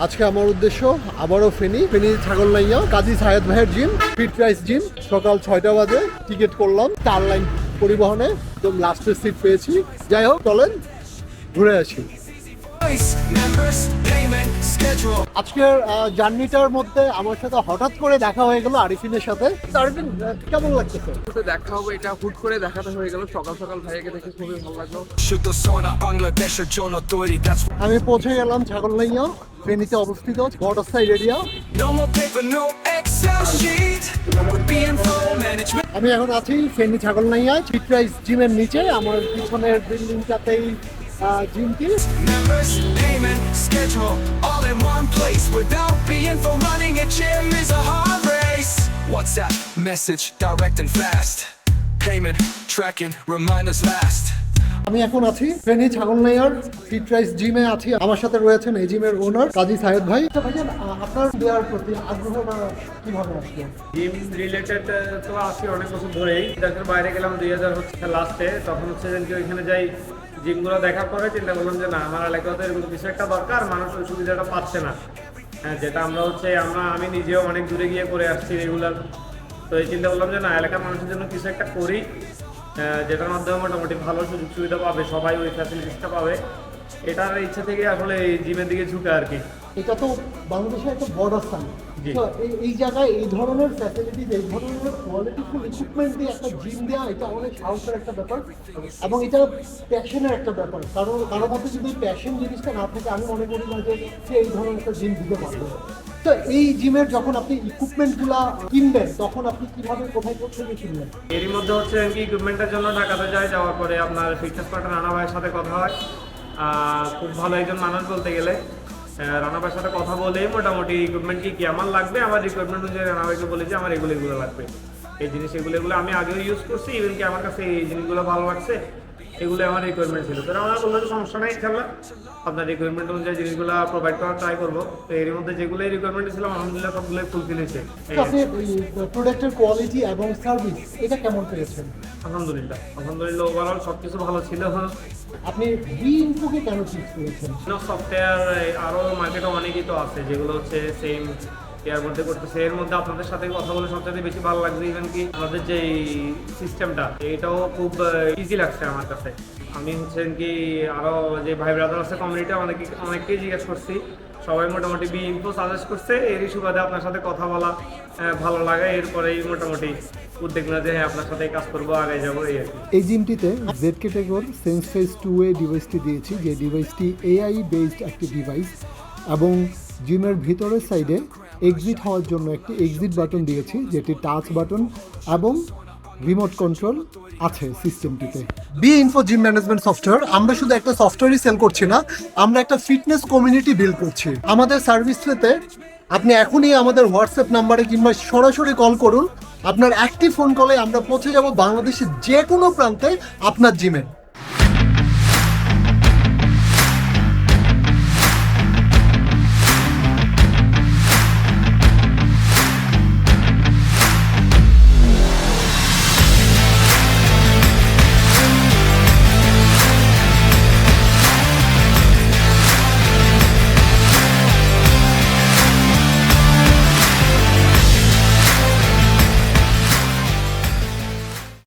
আজকে আমার উদ্দেশ্য আবারও ফেনী ছাগলনাইয়া কাজী সাহেদ ভাইয়ের জিম, ফিট রাইস জিম। সকাল 6টা বাজে টিকিট করলাম 4 লাইন পরিবহনে, একদম লাস্টের সিট পেয়েছি। যাই হোক, চলেন ঘুরে আসি। আজকের জার্নিটার মধ্যে আমার সাথে হঠাৎ করে দেখা হয়ে গেল আরিফিনের সাথে। আরিফিন, কেমন লাগতেছে? দেখা হবে, এটা হুট করে দেখাতে হয়ে গেল। সকাল সকাল ভাইয়াকে দেখে খুবই ভালো লাগলো। আমি পৌঁছে গেলাম ছাগলনাইয়া, ফেনীতে অবস্থিত বর্ডার সাইড এরিয়া। আমি এখন আছি ফেনী ছাগলনাইয়া ফিট রাইস জিমের নিচে। আমার পিছনের বিল্ডিংটাতেই জিমটি। WhatsApp message direct and fast. Payment tracking reminders last. আমি এখন আছি ফেনী ছাগলনাইয়ার ফিট রাইস জিমে আছি। আমার সাথে রয়েছেন এই জিমের ওনার কাজী সাহেদ ভাই। ভাইজান, আপনার দেওয়ার প্রতি আগ্রহটা কিভাবে আসলো? জিম রিলেটেড তো আসি অনেক বছর ধরেই। দেশের বাইরে গেলাম 2000 লাস্টে, তখন হচ্ছে যে ওইখানে যাই জিমগুলো দেখার পরে চিন্তা করলাম যে না, আমার এলাকাতে এরকম কিছু একটা দরকার, মানুষ ওই সুবিধাটা পাচ্ছে না। হ্যাঁ, যেটা আমি নিজেও অনেক দূরে গিয়ে করে আসছি রেগুলার। তো এই চিন্তা করলাম যে না, এলাকার মানুষের জন্য কিছু একটা করি, যেটার মাধ্যমে মোটামুটি ভালো সুযোগ সুবিধা পাবে, সবাই ওই ফ্যাসিলিটিসটা পাবে। এটার ইচ্ছা থেকে আসলে এই জিমের দিকে ঝুঁকে আর কি। এটা তো বাংলাদেশের একটা বর্ডার স্থান, জি। তো এই জায়গায় এই ধরনের ফ্যাসিলিটি, এই ধরনের কোয়ালিটিফুল ইকুইপমেন্ট দিয়ে একটা জিম দেওয়া, এটা অনেক সাহসের একটা ব্যাপার এবং এটা প্যাশনের একটা ব্যাপার। কারো মধ্যে যদি প্যাশন জিনিসটা না থাকে, আমি মনে করি না যে সে এই ধরনের একটা জিম দিতে পারবে। তো এই জিমের যখন আপনি ইকুইপমেন্টগুলা কিনবেন, তখন আপনি কিভাবে কোথায় থেকে কিনবেন? এরই মধ্যে হচ্ছে আর কি ইকুইপমেন্টের জন্য ঢাকাতে যাওয়ার পরে আপনার ফিটনেস পার্টনার রানা ভাইয়ের সাথে কথা হয়। খুব ভালো একজন মানুষ বলতে গেলে। রানা ভাইয়ের সাথে কথা বলে মোটামুটি ইকুইপমেন্ট কি আমার লাগবে, আমার রিকোয়ারমেন্ট অনুযায়ী রানা ভাইকে বলে যে আমার এগুলো লাগবে, এই জিনিস এগুলো আমি আগেও ইউজ করছি, ইভেন কি আমার কাছে এই জিনিসগুলো ভালো লাগছে, এগুলো আমার রিকোয়ারমেন্ট ছিল। তো আমরা বললাম সমস্যা নাই, ইনশাআল্লাহ আপনার রিকোয়ারমেন্ট অনুযায়ী জিনিসগুলো প্রোভাইড করার ট্রাই করবো। তো এর মধ্যে যেগুলো রিকোয়ারমেন্ট ছিল আলহামদুলিল্লাহ সবগুলোই ফুলফিল হয়েছে। আপনি প্রোডাক্টের কোয়ালিটি এবং সার্ভিস এটা কেমন পেয়েছেন? আলহামদুলিল্লাহ ওভারঅল সবকিছু ভালো ছিল। আপনি বি ইনফোকে কেন চুজ করেছেন? সফটওয়্যার আরও মার্কেটে অনেকই তো আছে যেগুলো হচ্ছে সেম এর মধ্যে করতেছে। এর মধ্যে আপনাদের সাথে কথা বলে সবচেয়ে বেশি ভালো লাগছে, ইভেন কি আমাদের যে সিস্টেমটা এটাও খুব ইজি লাগছে আমার কাছে। আমি হচ্ছে কি আরও যে ভাই ব্রাদার আছে কমিউনিটি, অনেককেই জিজ্ঞেস করছি, সবাই মোটামুটি বি ইনফো সাজেস্ট করছে। এরই সুবাদে আপনার সাথে কথা বলা ভালো লাগে, এরপরেই মোটামুটি উদ্যোগ না যে হ্যাঁ আপনার সাথে কাজ করবো, আগে যাবো এই আর কি। এই জিমটিতে জেড ক্যাটাগরি সেন্সফেস 2A ডিভাইসটি দিয়েছি, যে ডিভাইসটি AI বেসড একটি ডিভাইস, এবং জিমের ভিতরের সাইডে এক্সিট হওয়ার জন্য একটি এক্সিট বাটন দিয়েছি, যেটি টাচ বাটন এবং রিমোট কন্ট্রোল আছে সিস্টেমটিতে। B info gym management software, আমরা শুধু একটা সফটওয়্যারই সেল করছি না, আমরা একটা ফিটনেস কমিউনিটি বিল্ড করছি। আমাদের সার্ভিস পেতে আপনি এখনই আমাদের হোয়াটসঅ্যাপ নাম্বারে কিংবা সরাসরি কল করুন। আপনার একটি ফোন কলে আমরা পৌঁছে যাব বাংলাদেশের যে কোনো প্রান্তে আপনার জিমে।